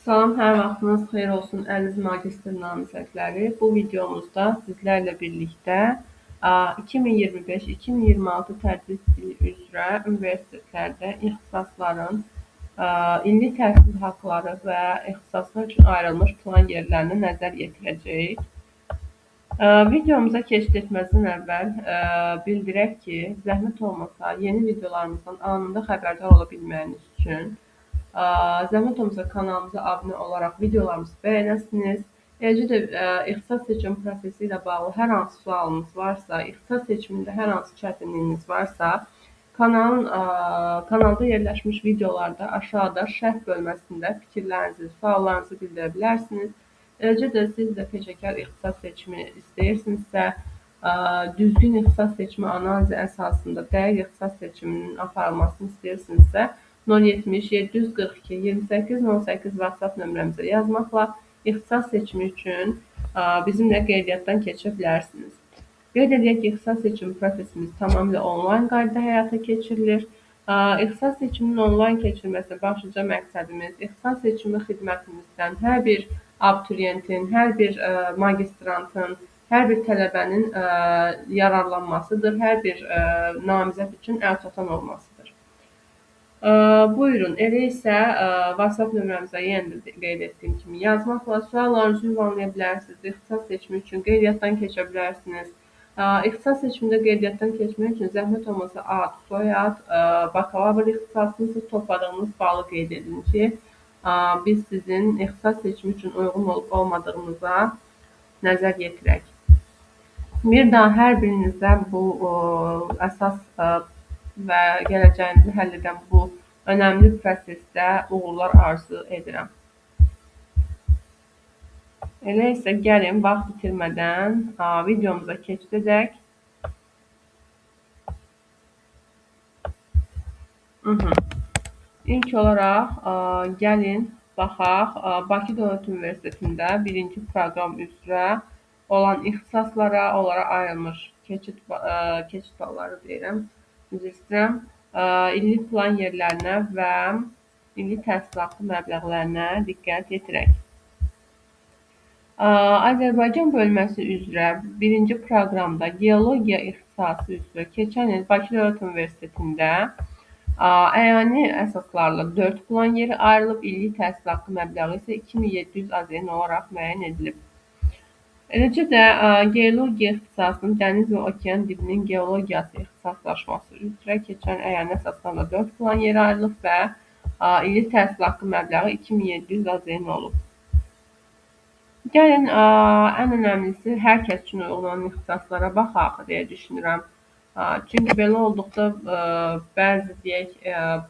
Salam, hər vaxtınız xeyir olsun əziz magistr namizədləri. Bu videomuzda sizlərlə birlikdə 2025-2026 tədris ili üzrə universitetlərdə ixtisasların illik təhsil haqqları və ixtisaslar üçün ayrılmış plan yerlərini nəzər yetirəcəyik. Videomuza keçid etməzdən əvvəl bildirək ki, zəhmət olmasa yeni videolarımızdan anında xəbərdar ola bilməyiniz üçün zəhmət olmasa kanalımıza abunə olaraq videolarımızı bəyənəsiniz. Eləcə də ixtisas seçim prosesi ilə bağlı hər hansı sualınız varsa, ixtisas seçimində hər hansı çətinliyiniz varsa, kanalda yerləşmiş videolarda aşağıda şərh bölməsində fikirlərinizi, suallarınızı bildirə bilərsiniz. Eləcə də siz də peşəkar ixtisas seçimi istəyirsinizsə, düzgün ixtisas seçimi analizi əsasında dəqiq ixtisas seçiminin aparılmasını istəyirsinizsə, 070 742 28 18 WhatsApp nömrəmizə yazmaqla ixtisas seçimi üçün bizimlə qeydiyyatdan keçə bilərsiniz. Qeyd edək ki, ixtisas seçimi prosesimiz tamamilə onlayn qaydada həyata keçirilir. İxtisas seçiminin onlayn keçirilməsində başlıca məqsədimiz ixtisas seçimi xidmətimizdən hər bir abituriyentin, hər bir magistrantın, hər bir tələbənin yararlanmasıdır, hər bir namizəd üçün əlçatan olmasıdır. Buyurun, elə isə WhatsApp nömrəmizə yenə də qeyd etdiyim kimi yazmaqla suallarınızı ünvanlaya bilərsiniz. İxtisas seçimi üçün qeydiyyatdan keçə bilərsiniz. İxtisas seçimində qeydiyyatdan keçmək üçün zəhmət olmasa ad, soyad, bakalavr ixtisasınızı topladığınız balı qeyd edin ki, biz sizin ixtisas seçimi üçün uyğun olub olmadığınıza nəzər yetirək. Bir daha hər birinizə bu əsas və gələcəyinizi həll edən bu önəmli prosesdə uğurlar arzu edirəm. Elə isə gəlin vaxt itirmədən videomuza keçid edək. İlk olaraq gəlin baxaq Bakı Dövlət Universitetində birinci proqram üzrə olan ixtisaslara, onlara ayrılmış keçid balları deyirəm, üzr istəyirəm, illik plan yerlərinə və illik təhsil haqqı məbləğlərinə diqqət yetirək. Azərbaycan bölməsi üzrə birinci proqramda geologiya ixtisası üzrə keçən il Bakı Dövlət Universitetində əyani əsaslarla 4 plan yeri ayrılıb, illik təhsil haqqı məbləği isə 2700 AZN olaraq müəyyən edilib. Eləcə də geologiya ixtisasının dəniz və okean dibinin geologiyası ixtisaslaşması üzrə keçən əyani əsaslarla 4 plan yeri ayrılıb və illik təhsil haqqı məbləği 2700 AZN olub. Gəlin, ən önəmlisi hər kəs üçün uyğun olan ixtisaslara baxaq deyə düşünürəm. Çünki belə olduqda bəzi deyək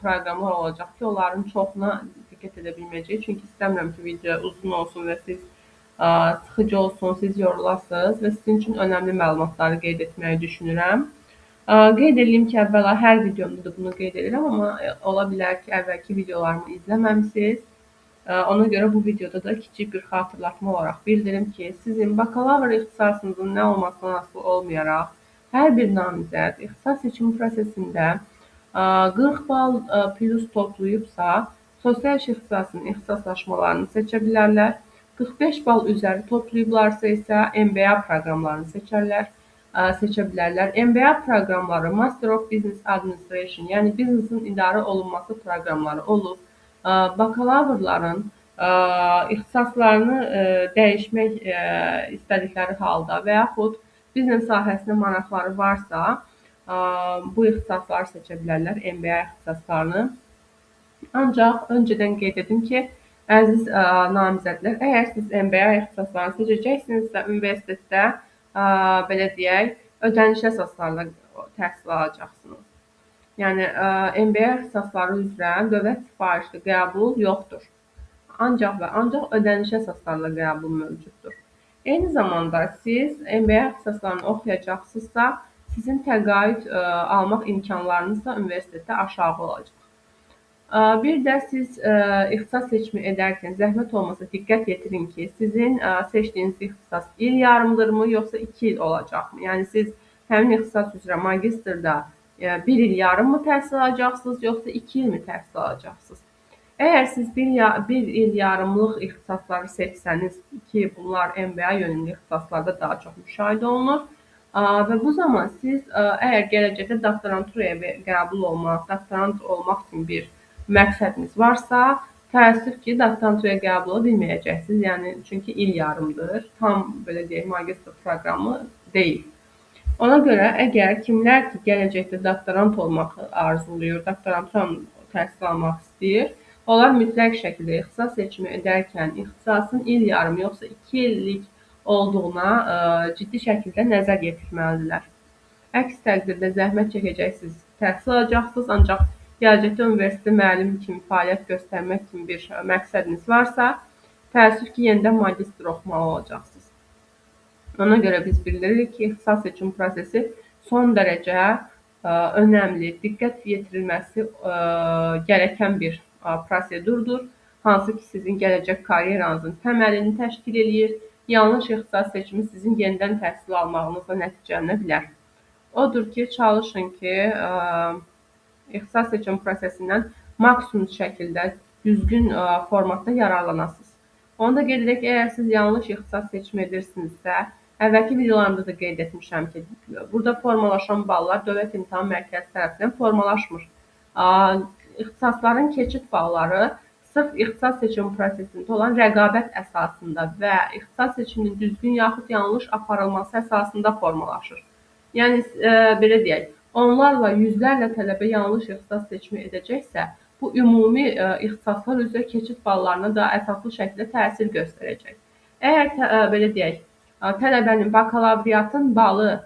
proqramlar olacaq ki, onların çoxuna diqqət edə bilməyəcək. Çünki istəmirəm ki, video uzun olsun və siz sıxıcı olsun, siz yorulasınız və sizin üçün önəmli məlumatları qeyd etməyi düşünürəm. Qeyd edeyim ki, əvvəla hər videomda da bunu qeyd edirəm, amma ola bilər ki, əvvəlki videolarımı izləməmisiniz. Ona görə bu videoda da kiçik bir xatırlatma olaraq bildirim ki, sizin bakalavr ixtisasınızın nə olmasından asılı olmayaraq, hər bir namizəd ixtisas seçimi prosesində 40 bal plus toplayıbsa, sosial iş ixtisasının ixtisaslaşmalarını seçə bilərlər. 45 bal üzəri toplayıblarsa isə MBA proqramlarını seçə bilərlər. MBA proqramları Master of Business Administration, yəni biznesin idarə olunması proqramları olub. Bakalavrların ixtisaslarını dəyişmək istədikləri halda və yaxud biznes sahəsinə maraqları varsa, bu ixtisasları seçə bilərlər, MBA ixtisaslarını. Ancaq öncədən qeyd edim ki, əziz namizədlər, əgər siz MBA ixtisaslarını seçəcəksinizsə, universitetdə, belə deyək, ödənişli əsaslarla təhsil alacaqsınız. Yəni, MBA ixtisasları üzrə dövlət sifarişli qəbul yoxdur. Ancaq və ancaq ödənişli əsaslarla qəbul mövcuddur. Eyni zamanda siz MBA ixtisaslarını oxuyacaqsınızsa, sizin təqaüd almaq imkanlarınız da universitetdə aşağı olacaq. Bir də siz ixtisas seçimi edərkən zəhmət olmasa diqqət yetirin ki, sizin seçdiyiniz ixtisas il yarımdırmı, yoxsa 2 il olacaqmı? Yəni, siz həmin ixtisas üzrə magistrda 1 il yarım mı təhsil alacaqsınız, yoxsa 2 il mi təhsil alacaqsınız? Əgər siz bir il yarımlıq ixtisasları seçsəniz ki, bunlar MBA yönümlü ixtisaslarda daha çox müşahidə olunur və bu zaman siz əgər gələcəkdə doktoranturaya qəbul olmaq, doktorant olmaq kimi bir məqsədiniz varsa, təəssüf ki, doktoranturaya qəbul ola bilməyəcəksiniz. Yəni çünki il yarımdır, tam belə deyək, magistr proqramı deyil. Ona görə əgər kimlər ki, gələcəkdə doktorant olmaq arzulayır, doktorantura təhsil almaq istəyir, onlar mütləq şəkildə ixtisas seçimi edərkən ixtisasın il yarım yoxsa 2 illik olduğuna ciddi şəkildə nəzər yetirməlidirlər. Əks təqdirdə zəhmət çəkəcəksiniz, təhsil alacaqsınız, ancaq gələcəkdə universitetdə müəllim kimi fəaliyyət göstərmək kimi bir məqsədiniz varsa, təəssüf ki, yenidən magistr oxumalı olacaqsınız. Ona görə biz bildiririk ki, ixtisas seçim prosesi son dərəcə önəmli, diqqət yetirilməsi gərəkən bir prosedurdur, hansı ki, sizin gələcək karyeranızın təməlini təşkil edir. Yanlış ixtisas seçimi sizin yenidən təhsil almağınızla nəticələnə bilər. Odur ki, çalışın ki, ixtisas seçim prosesindən maksimum şəkildə düzgün formatda yararlanasınız. Onu da qeyd edək ki, əgər siz yanlış ixtisas seçimi edirsinizsə, əvvəlki videolarımda da qeyd etmişəm ki, burada formalaşan ballar Dövlət İmtahan Mərkəzi tərəfindən formalaşmır. İxtisasların keçid balları sırf ixtisas seçimi prosesində olan rəqabət əsasında və ixtisas seçiminin düzgün yaxud yanlış aparılması əsasında formalaşır. Yəni, belə deyək, onlarla, yüzlərlə tələbə yanlış ixtisas seçimi edəcəksə, bu ümumi ixtisaslar üzrə keçid ballarına da əsaslı şəkildə təsir göstərəcək. Əgər, belə deyək, tələbənin bakalavriatın balı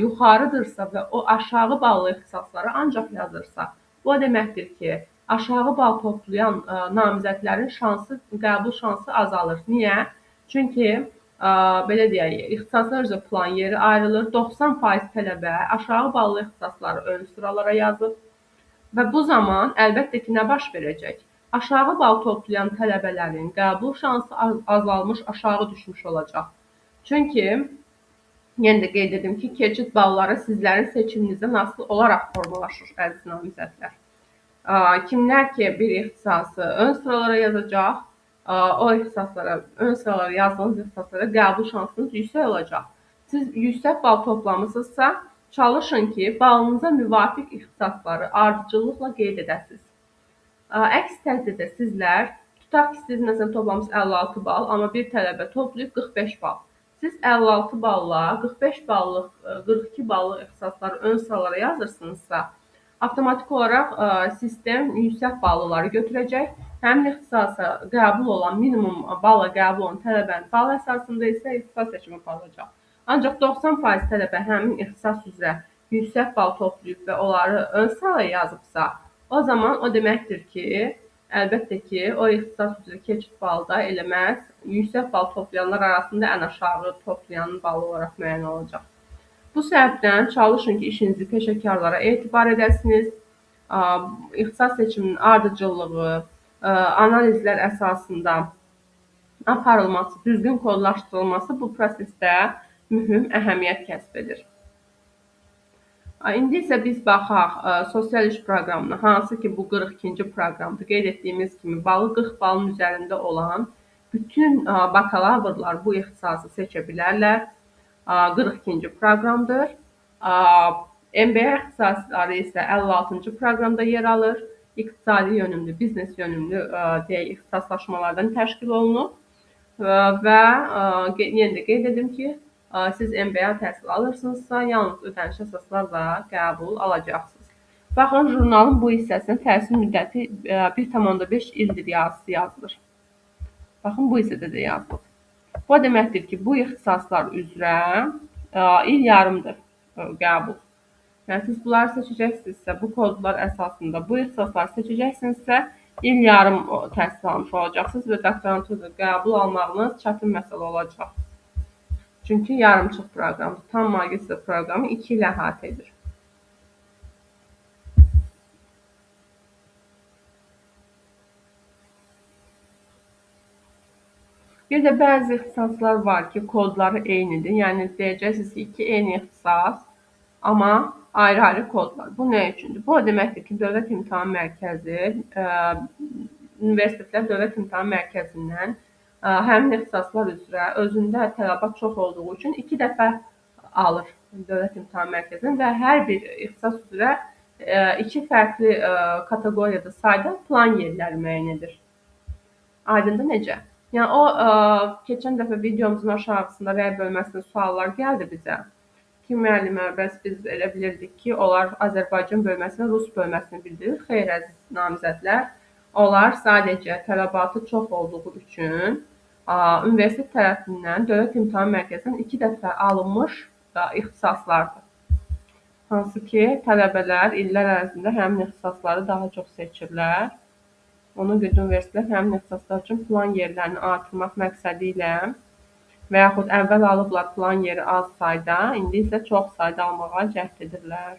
yuxarıdırsa və o aşağı ballı ixtisasları ancaq yazırsa, bu o deməkdir ki, aşağı bal toplayan namizədlərin qəbul şansı azalır. Niyə? Çünki, belə deyək, ixtisaslar üzrə plan yeri ayrılır, 90% tələbə aşağı ballı ixtisasları ön sıralara yazıb və bu zaman əlbəttə ki, nə baş verəcək? Aşağı bal toplayan tələbələrin qəbul şansı azalmış, aşağı düşmüş olacaq. Çünki, yenə də qeyd edim ki, keçid balları sizlərin seçiminizdən asılı olaraq formalaşır, əziz namizədlər. Kimlər ki, bir ixtisası ön sıralara yazacaq, o ixtisaslara, ön sıralara yazdığınız ixtisaslara qəbul şansınız yüksək olacaq. Siz yüksək bal toplamısınızsa, çalışın ki, balınıza müvafiq ixtisasları ardıcıllıqla qeyd edəsiniz. Əks təqdirdə sizlər, tutaq ki, siz məsələn toplamısınız 56 bal, amma bir tələbə toplayıb 45 bal. Siz 56 balla 45 ballıq, 42 ballıq ixtisasları ön sıralara yazırsınızsa, avtomatik olaraq sistem yüksək ballıları götürəcək. Həmin ixtisasa qəbul olan, minimum balla qəbul olan tələbənin bal əsasında isə ixtisas seçimi aparılacaq. Ancaq 90% tələbə həmin ixtisas üzrə yüksək bal toplayıb və onları ön sıraya yazıbsa, o zaman o deməkdir ki, əlbəttə ki, o ixtisas üzrə keçid balı da eləməz, yüksək bal toplayanlar arasında ən aşağı toplayanın balı olaraq müəyyən olacaq. Bu səbəbdən çalışın ki, işinizi peşəkarlara etibar edəsiniz. İxtisas seçiminin ardıcıllığı, analizlər əsasında aparılması, düzgün kodlaşdırılması bu prosesdə mühüm əhəmiyyət kəsb edir. İndi isə biz baxaq sosial iş proqramına, hansı ki, bu 42-ci proqramdır. Qeyd etdiyimiz kimi, balı 40 balın üzərində olan bütün bakalavrlar bu ixtisası seçə bilərlər. 42-ci proqramdır. MBA ixtisasları isə 56-cı proqramda yer alır. İqtisadi yönümlü, biznes yönümlü deyək, ixtisaslaşmalardan təşkil olunub və yenə də qeyd edim ki, siz MBA təhsil alırsınızsa, yalnız ödənişli əsaslarla qəbul alacaqsınız. Baxın, jurnalın bu hissəsində təhsil müddəti 1,5 ildir yazısı yazılır. Baxın, bu hissədə də yazılır. Bu deməkdir ki, bu ixtisaslar üzrə il yarımdır qəbul. Yəni, siz bunları seçəcəksinizsə, bu kodlar əsasında bu ixtisasları seçəcəksinizsə, il yarım təhsil almış olacaqsınız və doktoranturada qəbul almağınız çətin məsələ olacaq. Çünki yarımçıq proqramdır. Tam magistr proqramı 2 il əhatə edir. Bir də bəzi ixtisaslar var ki, kodları eynidir. Yəni, deyəcəksiniz ki, 2 eyni ixtisas, amma ayrı-ayrı kod var. Bu nə üçündür? Bu deməkdir ki, Dövlət İmtahan Mərkəzi universitetlər Dövlət İmtahan Mərkəzindən həmin ixtisaslar üzrə özündə tələbat çox olduğu üçün 2 dəfə alır Dövlət İmtahan Mərkəzindən və hər bir ixtisas üzrə 2 fərqli kateqoriyada sayda plan yerləri müəyyən edir. Aydındır necə? Yəni keçən dəfə videomuzun aşağısında rəy bölməsində suallar gəldi bizə. Ki müəllimə, bəs biz elə bilirdik ki, onlar Azərbaycan bölməsini, Rus bölməsini bildirir. Xeyr, əziz namizədlər, onlar sadəcə tələbatı çox olduğu üçün universitet tərəfindən Dövlət İmtahan Mərkəzindən 2 dəfə alınmış ixtisaslardır. Hansı ki, tələbələr illər ərzində həmin ixtisasları daha çox seçirlər. Ona görə universitetlər həmin ixtisaslar üçün plan yerlərini artırmaq məqsədi ilə və yaxud əvvəl alıblar plan yeri az sayda, indi isə çox sayda almağa cəhd edirlər.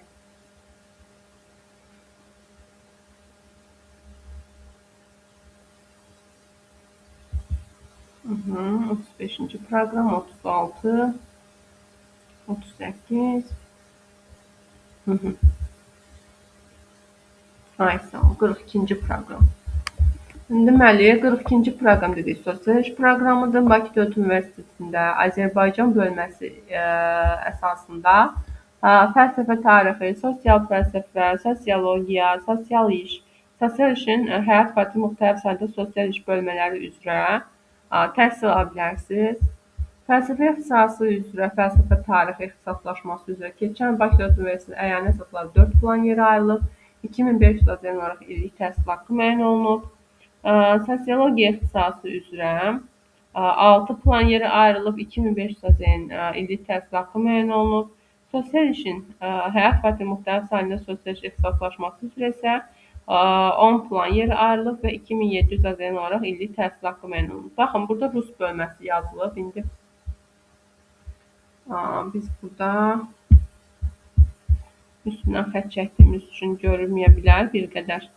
Hı -hı, 35-ci proqram, 36, 38. Hı -hı. Ay sağ ol, 42-ci proqram. Deməli, 42-ci proqram dedik, sosial iş proqramıdır. Bakı Dövlət Universitetində Azərbaycan bölməsi əsasında fəlsəfə tarixi, sosial fəlsəfə, sosiologiya, sosial iş, sosial işin həyat fəali müxtəlif sayda sosial iş bölmələri üzrə təhsil ala bilərsiniz. Fəlsəfə ixtisası üzrə, fəlsəfə tarixi ixtisaslaşması üzrə keçən Bakı Dövlət Universitetinin əyani əsasları 4 plan yeri ayrılıb, 2500 azərbaycan olaraq illik təhsil haqqı müəyyən olunub. Sosiologiya ixtisası üzrə 6 plan yeri ayrılıb, 2500 azərbaycan illik təhsil haqqı müəyyən olunub. Sosial işin həyat fəali müxtəlif sayında sosial iş ixtisaslaşması üzrə isə 10 plan yeri ayrılıb və 2700 azərbaycan olaraq illik təhsil haqqı müəyyən olunub. Baxın, burada Rus bölməsi yazılıb. İndi biz burada üstündən xətt çəkdiyimiz üçün görünməyə bilər bir qədər.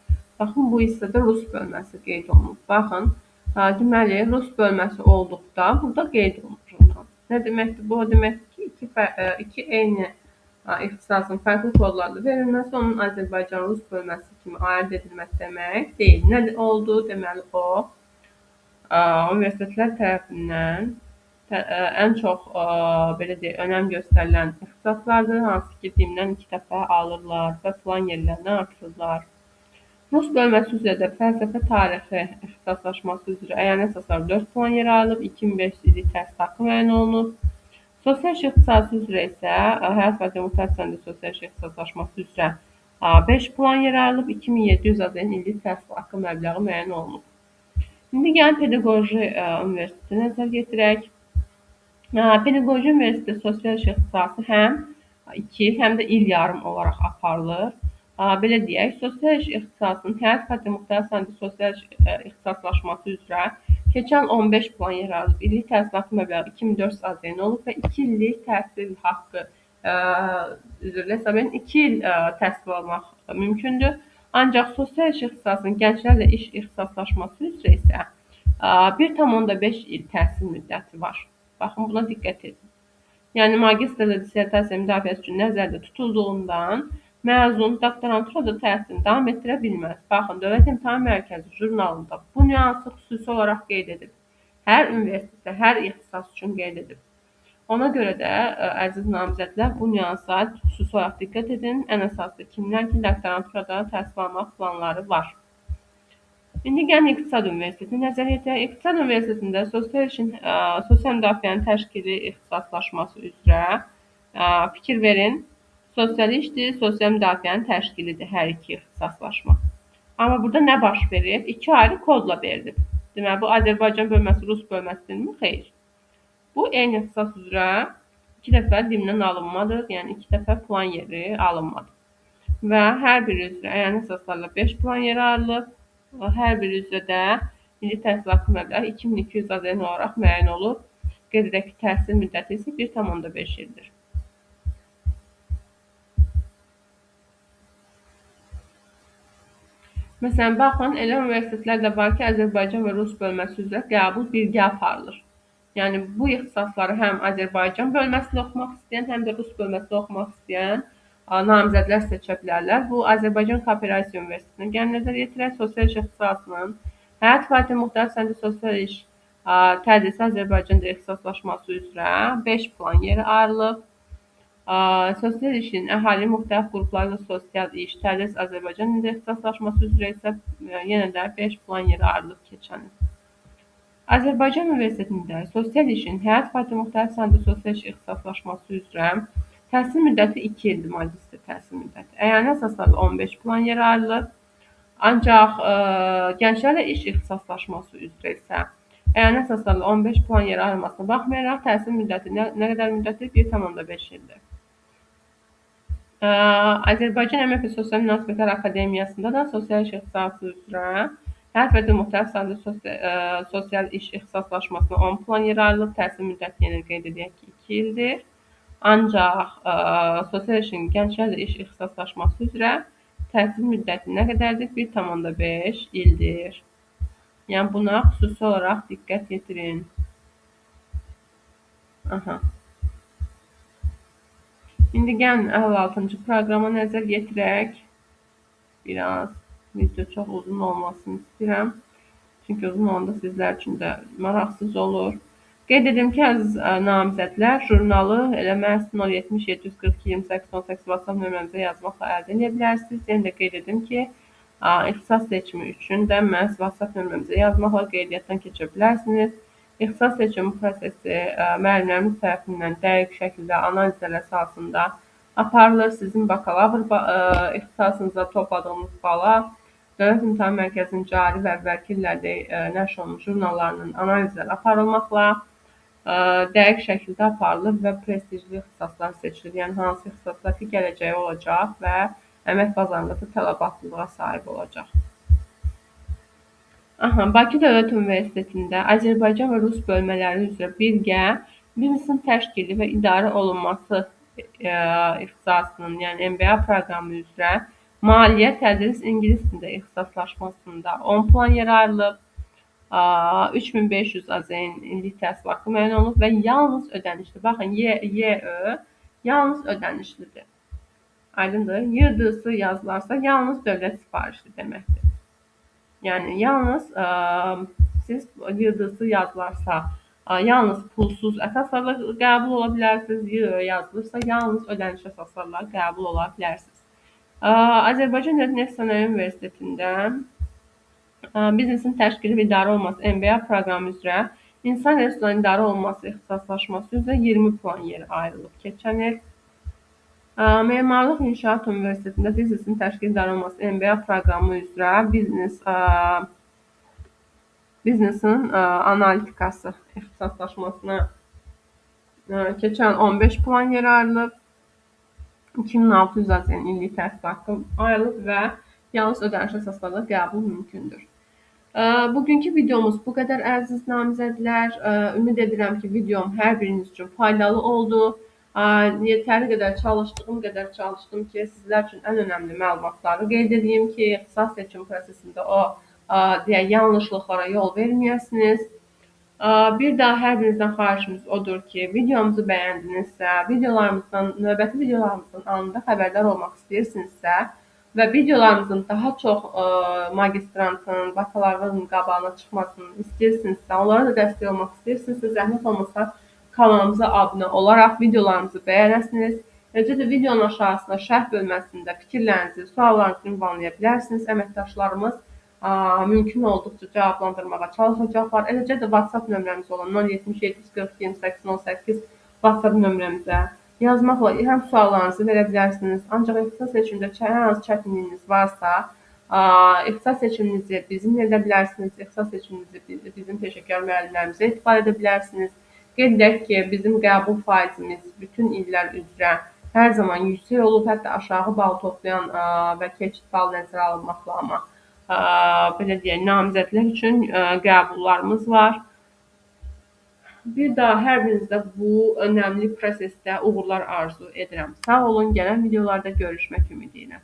Baxın, bu hissədə Rus bölməsi qeyd olunub. Baxın, deməli, Rus bölməsi olduqda burada qeyd olunur. Nə deməkdir? Bu deməkdir ki, iki eyni ixtisasın fərqli kodlarla verilməsi onun Azərbaycan Rus bölməsi kimi ayırd edilməsi demək deyil. Nə oldu? Deməli, o universitetlər tərəfindən ən çox belə deyək, önəm göstərilən ixtisaslardır, hansı ki, dimdən 2 dəfə alırlar və plan yerlərini artırırlar. Rus bölməsi üzrə də fəlsəfə tarixi ixtisaslaşması üzrə əyani əsaslar 4 plan yer ayrılıb, 2500 illik təhsil haqqı müəyyən olunub. Sosial iş ixtisası üzrə isə həyat və demokratiyasında sosial iş ixtisaslaşması üzrə 5 plan yer ayrılıb, 2700 azərbaycan illik təhsil haqqı məbləği müəyyən olunub. İndi gəlin pedaqoji universitetə nəzər yetirək. Pedaqoji universitetdə sosial iş ixtisası həm 2, həm də il yarım olaraq aparılır. Belə deyək, sosial iş ixtisasının həyat fəali müxtəlif sayda sosial iş ixtisaslaşması üzrə keçən 15 plan yer alıb, illik təhsil haqqı məbləği 2400 azərbaycan olub və 2 illik təhsil haqqı üzrə hesab edin 2 il təhsil almaq mümkündür. Ancaq sosial iş ixtisasının gənclərlə iş ixtisaslaşması üzrə isə 1,5 il təhsil müddəti var. Baxın, buna diqqət edin. Yəni, magistrda dissertasiya müdafiəsi üçün nəzərdə tutulduğundan məzun doktoranturada təhsilini davam etdirə bilməz. Baxın, Dövlət İmtahan Mərkəzi jurnalında bu nüansı xüsusi olaraq qeyd edib. Hər universitetdə, hər ixtisas üçün qeyd edib. Ona görə də, əziz namizədlər, bu nüansa xüsusi olaraq diqqət edin. Ən əsası kimlər ki, doktoranturada təhsil almaq planları var. İndi gəlin İqtisad Universitetini nəzər yetirək. İqtisad Universitetində sosial müdafiənin təşkili ixtisaslaşması üzrə fikir verin. Sosial işdir, sosial müdafiənin təşkilidir hər iki ixtisaslaşma. Amma burada nə baş verir? 2 ayrı kodla verilib. Deməli, bu Azərbaycan bölməsi, Rus bölməsidirmi? Xeyr. Bu eyni ixtisas üzrə 2 dəfə dimdən alınmadır, yəni 2 dəfə plan yeri alınmadır. Və hər biri üzrə əyani əsaslarla 5 plan yeri ayrılıb. Hər biri üzrə də illik təhsil haqqı məbləği 2200 azərbaycan olaraq müəyyən olub. Qeyd edək ki, təhsil müddəti isə 1,5 ildir. Məsələn, baxın, elə universitetlər də var ki, Azərbaycan və Rus bölməsi üzrə qəbul birgə aparılır. Yəni, bu ixtisasları həm Azərbaycan bölməsində oxumaq istəyən, həm də Rus bölməsində oxumaq istəyən namizədlər seçə bilərlər. Bu, Azərbaycan Kooperasiya Universitetinə gəlin nəzər yetirək. Sosial iş ixtisasının Həyat fəaliyyəti müxtəlif sənədi sosial iş tədrisi Azərbaycanda ixtisaslaşması üzrə 5 plan yeri ayrılıb. Sosial işin əhali müxtəlif qrupları və sosial iş tədris Azərbaycan dilində ixtisaslaşması üzrə isə yenə də 5 plan yeri ayrılıb keçənir. Azərbaycan Universitetində sosial işin həyat fəaliyyəti müxtəlif sənədi sosial iş ixtisaslaşması üzrə təhsil müddəti 2 ildir, magistr təhsil müddəti. Əyani əsaslarla 15 plan yeri ayrılıb. Ancaq gənclərlə iş ixtisaslaşması üzrə isə əyani əsaslarla 15 plan yeri ayrılmasına baxmayaraq təhsil müddəti nə qədər müddətdir? 1,5 ildir. Azərbaycan Əmək və Sosial Münasibətlər Akademiyasında da sosial iş ixtisası üzrə həyat və müxtəlif sahədə sosial iş ixtisaslaşmasına 10 plan yer ayrılıb. Təhsil müddəti yenə qeyd edək ki, 2 ildir. Ancaq sosial işin gənclərlə iş ixtisaslaşması üzrə təhsil müddəti nə qədərdir? 1,5 ildir. Yəni buna xüsusi olaraq diqqət yetirin. İndi gəlin əhval-6-cı proqrama nəzər yetirək. Biraz video çox uzun olmasını istəyirəm. Çünki uzun olanda sizlər üçün də maraqsız olur. Qeyd edim ki, əziz namizədlər, jurnalı elə məhz 070 742 28 18 WhatsApp nömrəmizə yazmaqla əldə edə bilərsiniz. Yenə də qeyd edim ki, ixtisas seçimi üçün də məhz WhatsApp nömrəmizə yazmaqla qeydiyyatdan keçə bilərsiniz. İxtisas seçimi prosesi müəllimlərimiz tərəfindən dəqiq şəkildə analizlər əsasında aparılır. Sizin bakalavr ixtisasınıza topladığınız bala Dövlət İmtahan Mərkəzinin cari və əvvəlki illərdə nəşr olunmuş jurnallarının analizləri aparılmaqla dəqiq şəkildə aparılır və prestijli ixtisaslar seçilir. Yəni hansı ixtisaslar ki, gələcəyi olacaq və əmək bazarında da tələbatlığa sahib olacaq. Bakı Dövlət Universitetində Azərbaycan və Rus bölmələri üzrə birgə biznesin təşkili və idarə olunması ixtisasının, yəni MBA proqramı üzrə maliyyə tədris ingilis dilində ixtisaslaşmasında 10 plan yer ayrılıb. 3500 AZN illik təhsil haqqı müəyyən olunub və yalnız ödənişli. Baxın, YÖ yalnız ödənişlidir. Aydındır. YDS yazılarsa yalnız dövlət sifarişli deməkdir. Yəni yalnız siz YDS yazılarsa yalnız pulsuz əsaslarla qəbul ola bilərsiniz. YÖ yazılırsa yalnız ödəniş əsaslarla qəbul ola bilərsiniz. Azərbaycan Dövlət Neft Sənaye Universitetində biznesin təşkili və idarə olunması MBA proqramı üzrə insan resurslarının idarə olunması ixtisaslaşması üzrə 20 plan yeri ayrılıb keçən il. Memarlıq İnşaat Universitetində biznesin təşkil idarə olunması MBA proqramı üzrə biznesin analitikası ixtisaslaşmasına keçən 15 plan yer ayrılıb. 2600 AZN illik təhsil haqqı ayrılıb və yalnız ödəniş əsaslarla qəbul mümkündür. Bugünkü videomuz bu qədər əziz namizədlər. Ümid edirəm ki, videom hər biriniz üçün faydalı oldu. Yetəri qədər çalışdığım ki, sizlər üçün ən önəmli məlumatları qeyd edeyim ki, ixtisas seçim prosesində yanlışlıqlara yol verməyəsiniz. Bir daha hər birinizdən xahişimiz odur ki, videomuzu bəyəndinizsə, növbəti videolarımızdan anında xəbərdar olmaq istəyirsinizsə və videolarımızın daha çox magistrantın, bakalavrin qabağına çıxmasını istəyirsinizsə, onlara da dəstək olmaq istəyirsinizsə, zəhmət olmasa kanalımıza abunə olaraq videolarımızı bəyənəsiniz. Eləcə də videonun aşağısında şərh bölməsində fikirlərinizi, suallarınızı ünvanlaya bilərsiniz. Əməkdaşlarımız mümkün olduqca cavablandırmağa çalışacaqlar. Eləcə də WhatsApp nömrəmiz olan 070 742 28 18 WhatsApp nömrəmizə yazmaqla həm suallarınızı verə bilərsiniz. Ancaq ixtisas seçimində hər hansı çətinliyiniz varsa, ixtisas seçiminizi bizimlə edə bilərsiniz. İxtisas seçiminizi bizim peşəkar müəllimlərimizə etibar edə bilərsiniz. Qeyd edək ki, bizim qəbul faizimiz bütün illər üzrə hər zaman yüksək olub, hətta aşağı bal toplayan və keçid balı nəzərə alınmaqla, amma belə deyək, namizədlər üçün qəbullarımız var. Bir daha hər birinizdə bu önəmli prosesdə uğurlar arzu edirəm. Sağ olun, gələn videolarda görüşmək ümidi ilə.